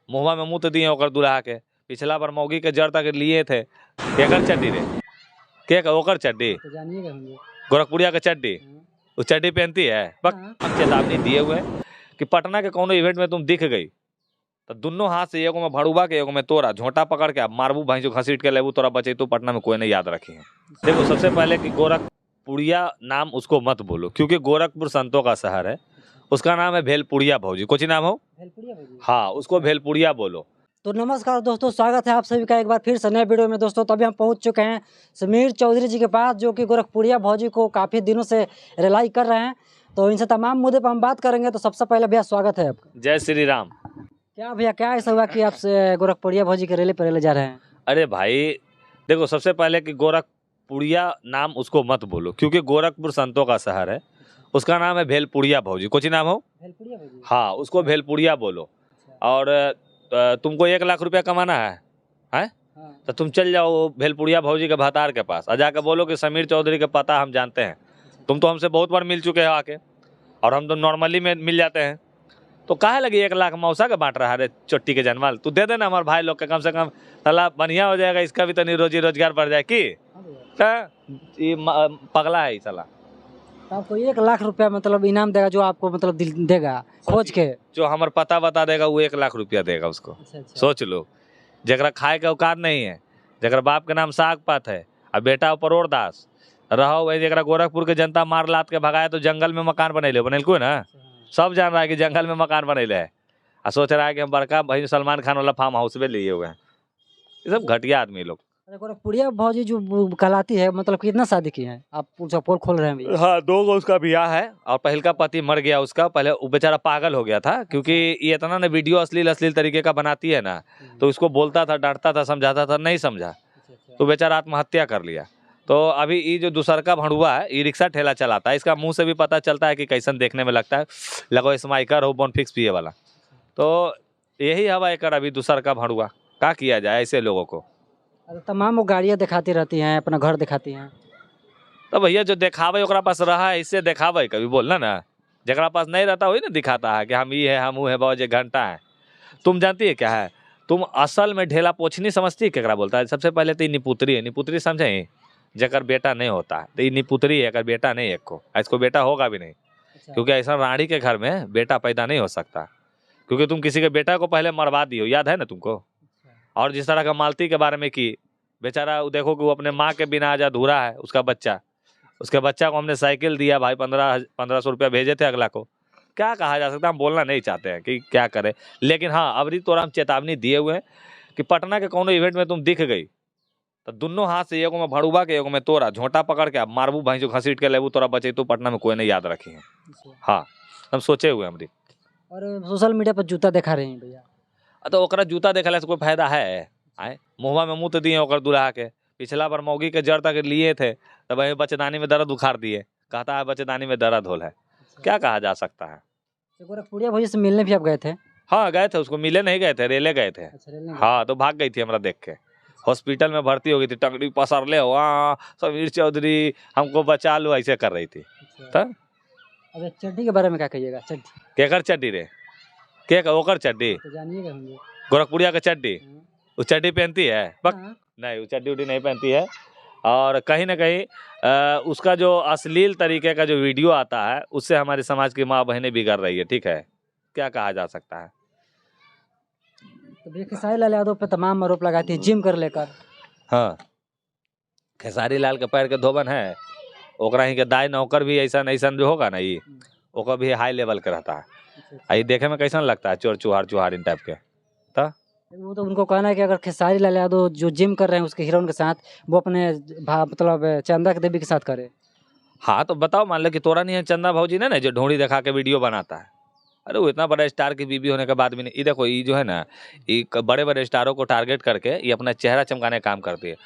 मुहवा में मुँह तो दिए ओकर दुल्हा के। पिछला बार मौगी के जड़ तक लिए थे। केकर चड्डी रे? के ओकर चड्डी? तो जानिए होंगे गोरखपुरिया के चड्डी? वो चड्डी पहनती है? हम चेतावनी दिए हुए हैं कि पटना के कोनो इवेंट में तुम दिख गई तो दोनों हाथ से एगो में भड़ुबा के एगो में तोरा झोंटा पकड़ के मारबू भाई जो घसीट के लेबू तोरा बचे तो पटना में कोई नहीं याद रखी है। देखो सबसे पहले कि गोरखपुरिया नाम उसको मत बोलो, क्योंकि गोरखपुर संतों का शहर है। उसका नाम है भेलपुरिया भौजी। कुछ नाम हो? भेलपुरिया भौजी। हाँ, उसको भेलपुरिया बोलो। तो नमस्कार दोस्तों, स्वागत है आप सभी का एक बार फिर से नए वीडियो में। दोस्तों तभी हम पहुंच चुके हैं समीर चौधरी जी के पास, जो कि गोरखपुरिया भौजी को काफ़ी दिनों से रिलाई कर रहे हैं। तो इनसे तमाम मुद्दे पर हम बात करेंगे। तो सबसे पहले भैया स्वागत है आपका। जय श्री राम। क्या भैया, क्या ऐसा हुआ कि आपसे गोरखपुरिया भौजी के रेले पर रेले जा रहे हैं? अरे भाई देखो, सबसे पहले कि गोरखपुरिया नाम उसको मत बोलो, क्योंकि गोरखपुर संतों का शहर है। उसका नाम है भेलपुरिया भौजी। कुछ नाम हो? भेलपुरिया भौजी। हाँ, उसको भेलपुरिया बोलो। और तुमको 1 लाख रुपया कमाना है? हाँ। तो तुम चल जाओ भेलपुरिया भौजी के भतार के पास और जाकर बोलो कि समीर चौधरी का पता हम जानते हैं। तुम तो हमसे बहुत बार मिल चुके हो आके, और हम तो नॉर्मली में मिल जाते हैं। तो काहे लगी 1 लाख मौसा के बांट रहा है? चोट्टी के जनमाल तू दे देना हमारे भाई लोग के, कम से कम तला बढ़िया हो जाएगा। इसका भी तो नहीं रोजी रोजगार बढ़ जाए कि ये पगला है साला। तो आपको 1 लाख रुपया मतलब इनाम देगा, जो आपको मतलब देगा खोज के, जो हमारा पता बता देगा वो 1 लाख रुपया देगा उसको। अच्छा। सोच लो, जरा खाए के औकात नहीं है, जरा बाप के नाम साग पात है और बेटा परोड़ दास रहो वही, जरा गोरखपुर के जनता मार लात के भगाए तो जंगल में मकान बनेलको ना। सब जान रहा है कि जंगल में मकान बनेले है, और सोच रहा है कि हम बड़का भाई सलमान खान वाला फार्म हाउस में लिए हुए हैं। ये सब घटिया आदमी लोग। गोरखपुरिया भौजी जो कहलाती है, मतलब कितना शादी की है? आप उसका पोल खोल रहे हैं भैया? हाँ, 2 गो उसका ब्याह है, और पहल का पति मर गया उसका। पहले वो बेचारा पागल हो गया था, क्योंकि ये इतना ना वीडियो अश्लील तरीके का बनाती है ना, तो उसको बोलता था, डांटता था, समझाता था, नहीं समझा तो बेचारा आत्महत्या कर लिया। तो अभी ये जो दूसर का भड़ुआ है, ये रिक्शा ठेला चलाता है। इसका मुंह से भी पता चलता है कि कैसन देखने में लगता है। लगो स्माइकर हो, बोनफिक्स पिए वाला। तो यही हवा एक अभी दूसर का भड़ुआ। क्या किया जाए ऐसे लोगों को? तमाम वो गाड़ियाँ दिखाती रहती हैं, अपना घर दिखाती हैं। तो भैया जो दिखावे ओकरा पास रहा है, इससे दिखावे कभी बोलना ना। जरा पास नहीं रहता वही ना दिखाता है कि हम ये है, हम वो है, बहुत जे घंटा है। तुम जानती है क्या है? तुम असल में ढेला पोछनी समझती है केकरा बोलता है? सबसे पहले तो ये निपुत्री है। निपुत्री समझे? जकर बेटा नहीं होता है तो ये निपुत्री है, अगर बेटा नहीं है इसको बेटा होगा भी नहीं। क्योंकि ऐसा रानी के घर में बेटा पैदा नहीं हो सकता, क्योंकि तुम किसी के बेटा को पहले मरवा दियो, याद है ना तुमको? और जिस तरह का मालती के बारे में की, बेचारा देखो कि वो अपने माँ के बिना आज अधूरा है। उसका बच्चा को हमने साइकिल दिया भाई, 1500 रुपया भेजे थे अगला को। क्या कहा जा सकता है? हम बोलना नहीं चाहते हैं कि क्या करें, लेकिन हाँ अभी तो हम चेतावनी दिए हुए हैं कि पटना के कोनो इवेंट में तुम दिख गई तो दोनों हाथ से एगो में भड़ुबा के एगो में तोरा झोंटा पकड़ के मारबू भाई जो घसीट के लेबू तोरा बचे तो पटना में कोई नहीं याद रखी है। हाँ, हम सोचे हुए हमारी। और सोशल मीडिया पर जूता दिखा रहे हैं भैया, तो ओकरा जूता देखला से कोई फायदा है? आए मुहवा में मुँह तो दिए ओकर दुल्हा के। पिछला बार मौगी के जड़ तक लिए थे तब वही बच्चेदानी में दर्द उखाड़ दिए। कहता है बच्चेदानी में दर्द होल है। क्या कहा जा सकता है? गोरखपुरिया भौजी से मिलने भी आप गए थे? हाँ गए थे, उसको मिले नहीं गए थे, रेले गए थे। हाँ, तो भाग गई थी हमरा देख के। हॉस्पिटल में भर्ती हो गई थी, टंगड़ी पसर ले वहाँ समीर चौधरी हमको बचा लो, ऐसे कर रही थी। अब चड्डी के बारे में क्या कहिएगा? चड्डी केकर चड्डी रे? के ओकर चड्डी? तो जानिए होंगे। गोरखपुरिया का चड्डी? वो चड्डी पहनती है? नहीं, वो चड्डी उड्डी नहीं पहनती है। और कहीं ना कहीं उसका जो अश्लील तरीके का जो वीडियो आता है, उससे हमारे समाज की माँ बहनें बिगड़ रही है। ठीक है, क्या कहा जा सकता है? तो भैया खेसारी लाल यादव पे तमाम आरोप लगाती है जिम कर लेकर। हाँ, खेसारी लाल के पैर के धोबन है, ओकरा ही के दाई नौकर भी ऐसा जो होगा ना, ये ओकर भी हाई लेवल के रहता है। ये देखे में कैसा लगता है? चोर चुहार इन टाइप के। वो तो उनको कहना है कि अगर खेसारी लाल यादव जो जिम कर रहे हैं उसके हीरोइन के साथ, वो अपने मतलब चंदा के देवी के साथ करे। हाँ, तो बताओ, मान लो कि तोरा नहीं है चंदा भौजी ना जो ढोंडी दिखा के वीडियो बनाता है। अरे वो इतना बड़ा स्टार की बीबी होने के बाद भी नहीं। ये देखो, ये जो है ना, ये बड़े बड़े स्टारों को टारगेट करके ये अपना चेहरा चमकाने का काम करती है।